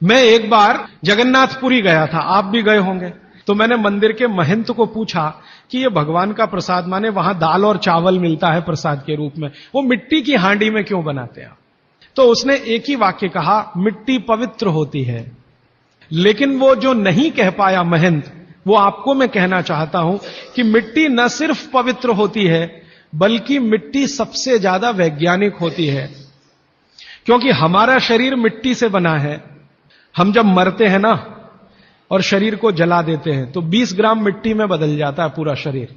मैं एक बार जगन्नाथपुरी गया था, आप भी गए होंगे। तो मैंने मंदिर के महंत को पूछा कि ये भगवान का प्रसाद, माने वहां दाल और चावल मिलता है प्रसाद के रूप में, वो मिट्टी की हांडी में क्यों बनाते हैं? तो उसने एक ही वाक्य कहा, मिट्टी पवित्र होती है। लेकिन वो जो नहीं कह पाया महंत, वो आपको मैं कहना चाहता हूं कि मिट्टी न सिर्फ पवित्र होती है, बल्कि मिट्टी सबसे ज्यादा वैज्ञानिक होती है। क्योंकि हमारा शरीर मिट्टी से बना है। हम जब मरते हैं ना और शरीर को जला देते हैं तो 20 ग्राम मिट्टी में बदल जाता है पूरा शरीर।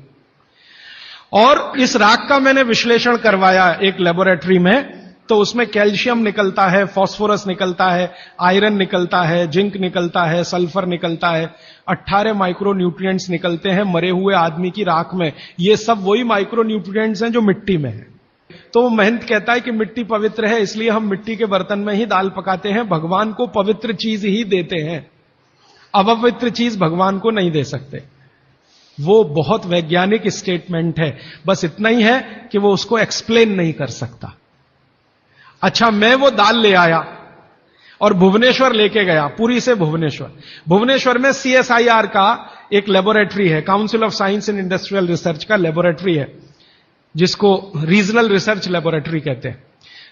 और इस राख का मैंने विश्लेषण करवाया एक लेबोरेटरी में, तो उसमें कैल्शियम निकलता है, फास्फोरस निकलता है, आयरन निकलता है, जिंक निकलता है, सल्फर निकलता है, 18 माइक्रोन्यूट्रिएंट्स निकलते हैं मरे हुए आदमी की राख में। ये सब वही माइक्रोन्यूट्रिएंट्स हैं जो मिट्टी में है। तो वो महंत कहता है कि मिट्टी पवित्र है, इसलिए हम मिट्टी के बर्तन में ही दाल पकाते हैं, भगवान को पवित्र चीज ही देते हैं, अपवित्र चीज भगवान को नहीं दे सकते। वो बहुत वैज्ञानिक स्टेटमेंट है, बस इतना ही है कि वो उसको एक्सप्लेन नहीं कर सकता। अच्छा, मैं वो दाल ले आया और भुवनेश्वर लेके गया, पुरी से भुवनेश्वर। भुवनेश्वर में CSIR का एक लेबोरेटरी है, council of science and industrial research का लेबोरेटरी है, जिसको रीजनल रिसर्च लेबोरेटरी कहते हैं।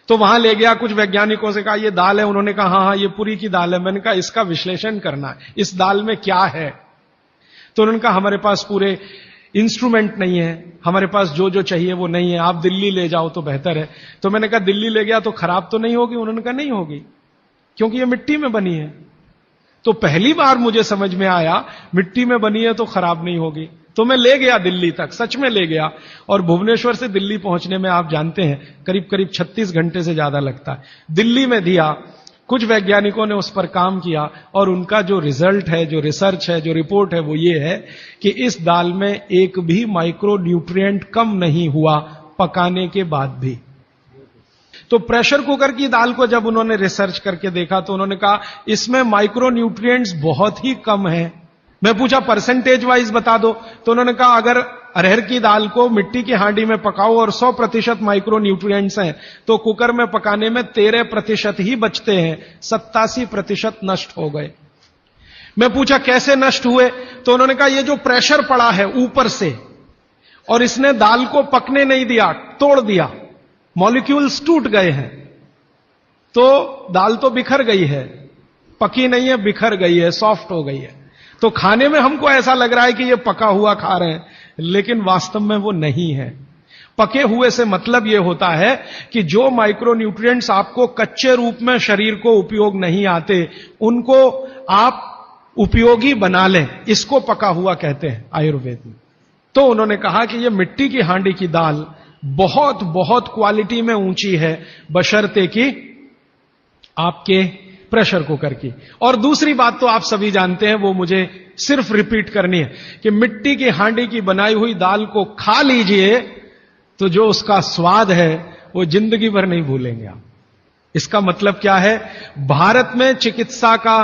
तो वहां ले गया, कुछ वैज्ञानिकों से कहा ये दाल है, उन्होंने कहा हाँ ये पुरी की दाल है। मैंने कहा इसका विश्लेषण करना है, इस दाल में क्या है। तो उन्होंने कहा हमारे पास पूरे इंस्ट्रूमेंट नहीं है, हमारे पास जो जो चाहिए वो नहीं है, आप दिल्ली ले जाओ तो बेहतर है। तो मैंने कहा दिल्ली ले गया तो खराब तो नहीं होगी? उन्होंने कहा नहीं होगी, क्योंकि ये मिट्टी में बनी है। तो पहली बार मुझे समझ में आया मिट्टी में बनी है तो खराब नहीं होगी। तो मैं ले गया दिल्ली तक, सच में ले गया। और भुवनेश्वर से दिल्ली पहुंचने में आप जानते हैं करीब करीब 36 घंटे से ज्यादा लगता है। दिल्ली में दिया, कुछ वैज्ञानिकों ने उस पर काम किया और उनका जो रिजल्ट है, जो रिसर्च है, जो रिपोर्ट है, वो ये है कि इस दाल में एक भी माइक्रो न्यूट्रिएंट कम नहीं हुआ पकाने के बाद भी। तो प्रेशर कुकर की दाल को जब उन्होंने रिसर्च करके देखा तो उन्होंने कहा इसमें माइक्रो न्यूट्रिएंट्स बहुत ही कम है। मैं पूछा परसेंटेज वाइज बता दो, तो उन्होंने कहा अगर अरहर की दाल को मिट्टी की हांडी में पकाओ और 100% माइक्रो न्यूट्रिएंट्स हैं, तो कुकर में पकाने में 13% ही बचते हैं, 87% नष्ट हो गए। मैं पूछा कैसे नष्ट हुए, तो उन्होंने कहा ये जो प्रेशर पड़ा है ऊपर से और इसने दाल को पकने नहीं दिया, तोड़ दिया, मॉलिक्यूल्स टूट गए हैं, तो दाल तो बिखर गई है, पकी नहीं है, बिखर गई है, सॉफ्ट हो गई है। तो खाने में हमको ऐसा लग रहा है कि ये पका हुआ खा रहे हैं, लेकिन वास्तव में वो नहीं है। पके हुए से मतलब यह होता है कि जो माइक्रोन्यूट्रिएंट्स आपको कच्चे रूप में शरीर को उपयोग नहीं आते, उनको आप उपयोगी बना लें, इसको पका हुआ कहते हैं आयुर्वेद में। तो उन्होंने कहा कि यह मिट्टी की हांडी की दाल बहुत बहुत क्वालिटी में ऊंची है, बशर्ते कि आपके प्रेशर कुकर की। और दूसरी बात तो आप सभी जानते हैं, वो मुझे सिर्फ रिपीट करनी है कि मिट्टी की हांडी की बनाई हुई दाल को खा लीजिए तो जो उसका स्वाद है वो जिंदगी भर नहीं भूलेंगे आप। इसका मतलब क्या है, भारत में चिकित्सा का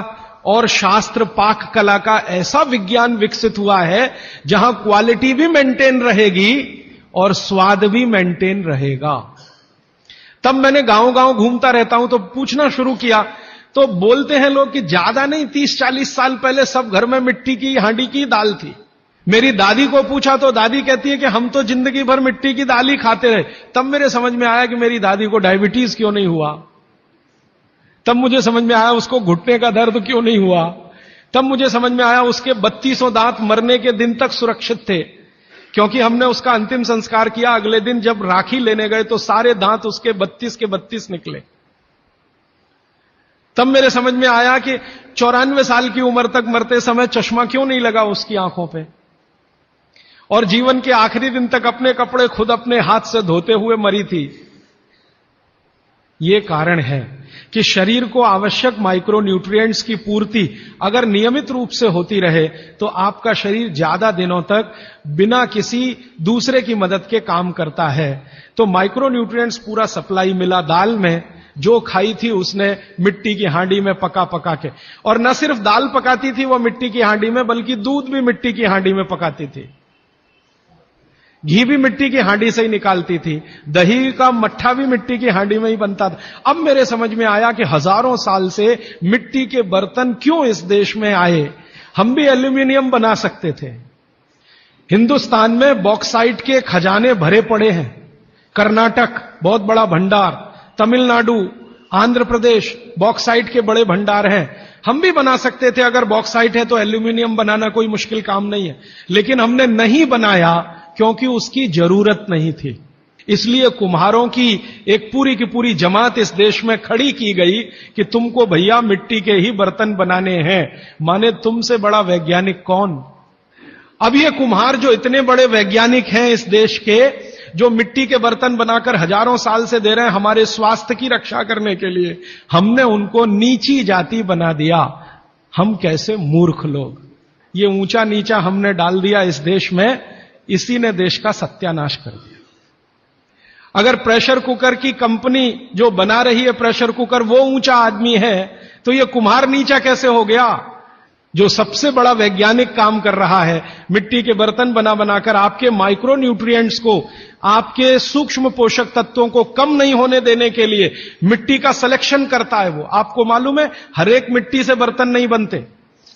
और शास्त्र पाक कला का ऐसा विज्ञान विकसित हुआ है जहां क्वालिटी भी मेंटेन रहेगी और स्वाद भी मेंटेन रहेगा। तब मैंने गांव गांव घूमता रहता हूं तो पूछना शुरू किया, तो बोलते हैं लोग कि ज्यादा नहीं, 30-40 साल पहले सब घर में मिट्टी की हांडी की दाल थी। मेरी दादी को पूछा तो दादी कहती है कि हम तो जिंदगी भर मिट्टी की दाल ही खाते रहे। तब मेरे समझ में आया कि मेरी दादी को डायबिटीज क्यों नहीं हुआ, तब मुझे समझ में आया उसको घुटने का दर्द क्यों नहीं हुआ, तब मुझे समझ में आया उसके 3200 दांत मरने के दिन तक सुरक्षित थे, क्योंकि हमने उसका अंतिम संस्कार किया। अगले दिन जब राखी लेने गए तो सारे दांत उसके 32 के 32 निकले। तब मेरे समझ में आया कि 94 साल की उम्र तक मरते समय चश्मा क्यों नहीं लगा उसकी आंखों पे, और जीवन के आखिरी दिन तक अपने कपड़े खुद अपने हाथ से धोते हुए मरी थी। यह कारण है कि शरीर को आवश्यक माइक्रोन्यूट्रिएंट्स की पूर्ति अगर नियमित रूप से होती रहे तो आपका शरीर ज्यादा दिनों तक बिना किसी दूसरे की मदद के काम करता है। तो माइक्रोन्यूट्रिएंट्स पूरा सप्लाई मिला दाल में, जो खाई थी उसने मिट्टी की हांडी में पका पका के। और न सिर्फ दाल पकाती थी वो मिट्टी की हांडी में, बल्कि दूध भी मिट्टी की हांडी में पकाती थी। घी भी मिट्टी की हांडी से ही निकालती थी, दही का मट्ठा भी मिट्टी की हांडी में ही बनता था। अब मेरे समझ में आया कि हजारों साल से मिट्टी के बर्तन क्यों इस देश में आए। हम भी एल्यूमिनियम बना सकते थे। हिंदुस्तान में बॉक्साइट के खजाने भरे पड़े हैं। कर्नाटक बहुत बड़ा भंडार, तमिलनाडु, आंध्र प्रदेश बॉक्साइट के बड़े भंडार हैं। हम भी बना सकते थे, अगर बॉक्साइट है तो एल्यूमिनियम बनाना कोई मुश्किल काम नहीं है, लेकिन हमने नहीं बनाया क्योंकि उसकी जरूरत नहीं थी। इसलिए कुम्हारों की एक पूरी की पूरी जमात इस देश में खड़ी की गई कि तुमको भैया मिट्टी के ही बर्तन बनाने हैं। माने तुमसे बड़ा वैज्ञानिक कौन। अब ये कुम्हार जो इतने बड़े वैज्ञानिक हैं इस देश के, जो मिट्टी के बर्तन बनाकर हजारों साल से दे रहे हैं हमारे स्वास्थ्य की रक्षा करने के लिए, हमने उनको नीची जाति बना दिया। हम कैसे मूर्ख लोग। ये ऊंचा नीचा हमने डाल दिया इस देश में, इसी ने देश का सत्यानाश कर दिया। अगर प्रेशर कुकर की कंपनी जो बना रही है प्रेशर कुकर वो ऊंचा आदमी है, तो ये कुम्हार नीचा कैसे हो गया। जो सबसे बड़ा वैज्ञानिक काम कर रहा है, मिट्टी के बर्तन बना बनाकर आपके माइक्रो न्यूट्रिएंट्स को, आपके सूक्ष्म पोषक तत्वों को कम नहीं होने देने के लिए मिट्टी का सिलेक्शन करता है वो। आपको मालूम है हर एक मिट्टी से बर्तन नहीं बनते।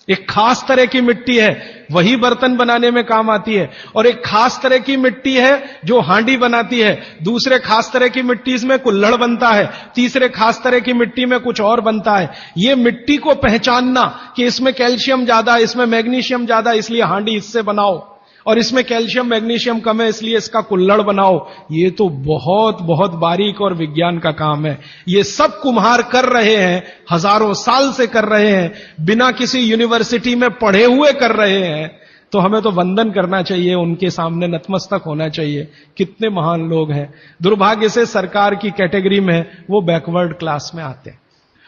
एक खास तरह की मिट्टी है वही बर्तन बनाने में काम आती है, और एक खास तरह की मिट्टी है जो हांडी बनाती है, दूसरे खास तरह की मिट्टी इसमें कुल्हड़ बनता है, तीसरे खास तरह की मिट्टी में कुछ और बनता है। ये मिट्टी को पहचानना कि इसमें कैल्शियम ज्यादा, इसमें मैग्नीशियम ज्यादा, इसलिए हांडी इससे बनाओ, और इसमें कैल्शियम मैग्नीशियम कम है इसलिए इसका कुल्हड़ बनाओ, ये तो बहुत बहुत बारीक और विज्ञान का काम है। ये सब कुम्हार कर रहे हैं, हजारों साल से कर रहे हैं, बिना किसी यूनिवर्सिटी में पढ़े हुए कर रहे हैं। तो हमें तो वंदन करना चाहिए, उनके सामने नतमस्तक होना चाहिए। कितने महान लोग हैं। दुर्भाग्य से सरकार की कैटेगरी में वो बैकवर्ड क्लास में आते हैं।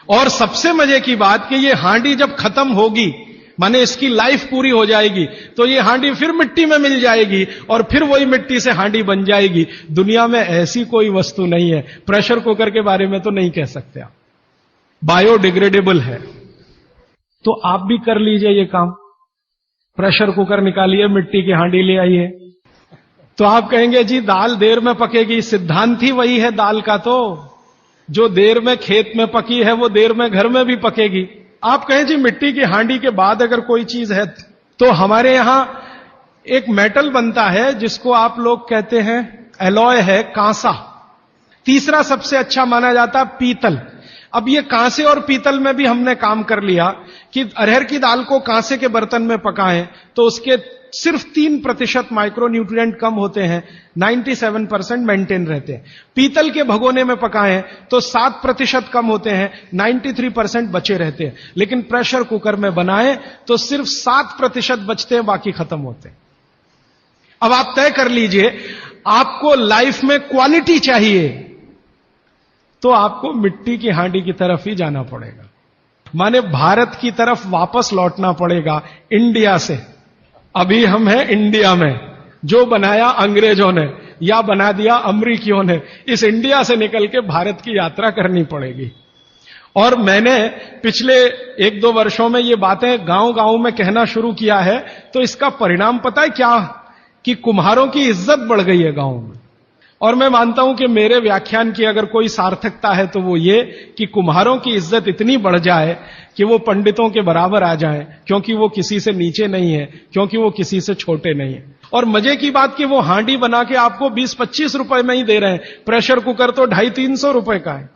और सबसे मजे की बात कि ये हांडी जब खत्म होगी, माने इसकी लाइफ पूरी हो जाएगी, तो ये हांडी फिर मिट्टी में मिल जाएगी और फिर वही मिट्टी से हांडी बन जाएगी। दुनिया में ऐसी कोई वस्तु नहीं है। प्रेशर कुकर के बारे में तो नहीं कह सकते आप, बायोडिग्रेडेबल है। तो आप भी कर लीजिए ये काम, प्रेशर कुकर निकालिए, मिट्टी की हांडी ले आइए। तो आप कहेंगे जी दाल देर में पकेगी, सिद्धांत ही वही है दाल का। तो जो देर में खेत में पकी है वो देर में घर में भी पकेगी। आप कहें जी मिट्टी की हांडी के बाद अगर कोई चीज है, तो हमारे यहां एक मेटल बनता है जिसको आप लोग कहते हैं एलॉय है, कांसा। तीसरा सबसे अच्छा माना जाता पीतल। अब ये कांसे और पीतल में भी हमने काम कर लिया कि अरहर की दाल को कांसे के बर्तन में पकाएं तो उसके सिर्फ 3% माइक्रो न्यूट्रिएंट कम होते हैं, 97% मेंटेन रहते हैं। पीतल के भगोने में पकाएं तो 7% कम होते हैं, 93% बचे रहते हैं। लेकिन प्रेशर कुकर में बनाएं तो सिर्फ 7% बचते हैं, बाकी खत्म होते हैं। अब आप तय कर लीजिए, आपको लाइफ में क्वालिटी चाहिए तो आपको मिट्टी की हांडी की तरफ ही जाना पड़ेगा। माने भारत की तरफ वापस लौटना पड़ेगा, इंडिया से। अभी हम हैं इंडिया में, जो बनाया अंग्रेजों ने या बना दिया अमरीकियों ने। इस इंडिया से निकल के भारत की यात्रा करनी पड़ेगी। और मैंने पिछले 1-2 वर्षों में ये बातें गांव गांव में कहना शुरू किया है, तो इसका परिणाम पता है क्या, कि कुम्हारों की इज्जत बढ़ गई है गांव में। और मैं मानता हूं कि मेरे व्याख्यान की अगर कोई सार्थकता है तो वो ये कि कुम्हारों की इज्जत इतनी बढ़ जाए कि वो पंडितों के बराबर आ जाएं, क्योंकि वो किसी से नीचे नहीं है, क्योंकि वो किसी से छोटे नहीं है। और मजे की बात कि वो हांडी बना के आपको 20-25 रुपए में ही दे रहे हैं, प्रेशर कुकर तो 250-300 रुपए का है।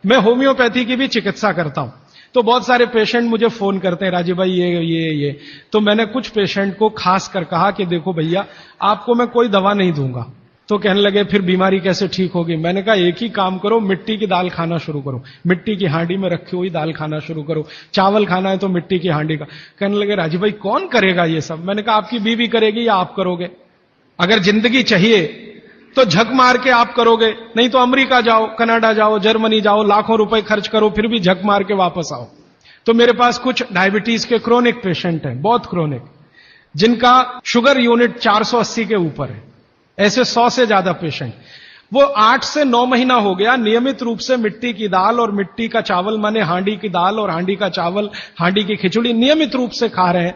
मैं होम्योपैथी की भी चिकित्सा करता हूं, तो बहुत सारे पेशेंट मुझे फोन करते हैं, राजीव भाई ये। तो मैंने कुछ पेशेंट को खास कर कहा कि देखो भैया, आपको मैं कोई दवा नहीं दूंगा। तो कहने लगे फिर बीमारी कैसे ठीक होगी। मैंने कहा एक ही काम करो, मिट्टी की दाल खाना शुरू करो, मिट्टी की हांडी में रखी हुई दाल खाना शुरू करो। चावल खाना है तो मिट्टी की हांडी का। कहने लगे राजीव भाई कौन करेगा ये सब। मैंने कहा आपकी बीवी करेगी या आप करोगे। अगर जिंदगी चाहिए तो झक मार के आप करोगे, नहीं तो अमेरिका जाओ, कनाडा जाओ, जर्मनी जाओ, लाखों रुपए खर्च करो, फिर भी झक मार के वापस आओ। तो मेरे पास कुछ डायबिटीज के क्रोनिक पेशेंट हैं, बहुत क्रोनिक, जिनका शुगर यूनिट 480 के ऊपर है। ऐसे 100 से ज्यादा पेशेंट, वो 8 से 9 महीना हो गया नियमित रूप से मिट्टी की दाल और मिट्टी का चावल, माने हांडी की दाल और हांडी का चावल, हांडी की खिचड़ी नियमित रूप से खा रहे हैं।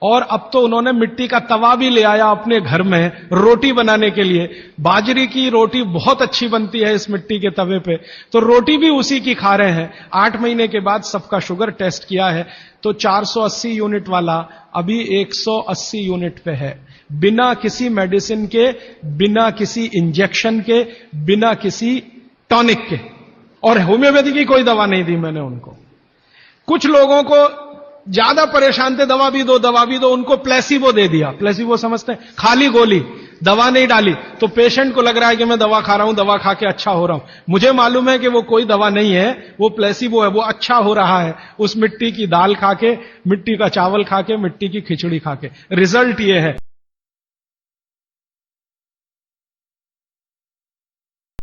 और अब तो उन्होंने मिट्टी का तवा भी ले आया अपने घर में रोटी बनाने के लिए। बाजरे की रोटी बहुत अच्छी बनती है इस मिट्टी के तवे पे, तो रोटी भी उसी की खा रहे हैं। 8 महीने के बाद सबका शुगर टेस्ट किया है तो 480 यूनिट वाला अभी 180 यूनिट पे है, बिना किसी मेडिसिन के, बिना किसी इंजेक्शन के, बिना किसी टॉनिक के। और होम्योपैथी की कोई दवा नहीं दी मैंने उनको। कुछ लोगों को ज्यादा परेशान थे, दवा भी दो, उनको प्लेसिबो दे दिया। प्लेसिबो समझते हैं, खाली गोली, दवा नहीं डाली, तो पेशेंट को लग रहा है कि मैं दवा खा रहा हूं, दवा खा के अच्छा हो रहा हूं। मुझे मालूम है कि वो कोई दवा नहीं है, वो प्लेसिबो है, वो अच्छा हो रहा है उस मिट्टी की दाल खा के, मिट्टी का चावल खा के, मिट्टी की खिचड़ी खा के। रिजल्ट ये है।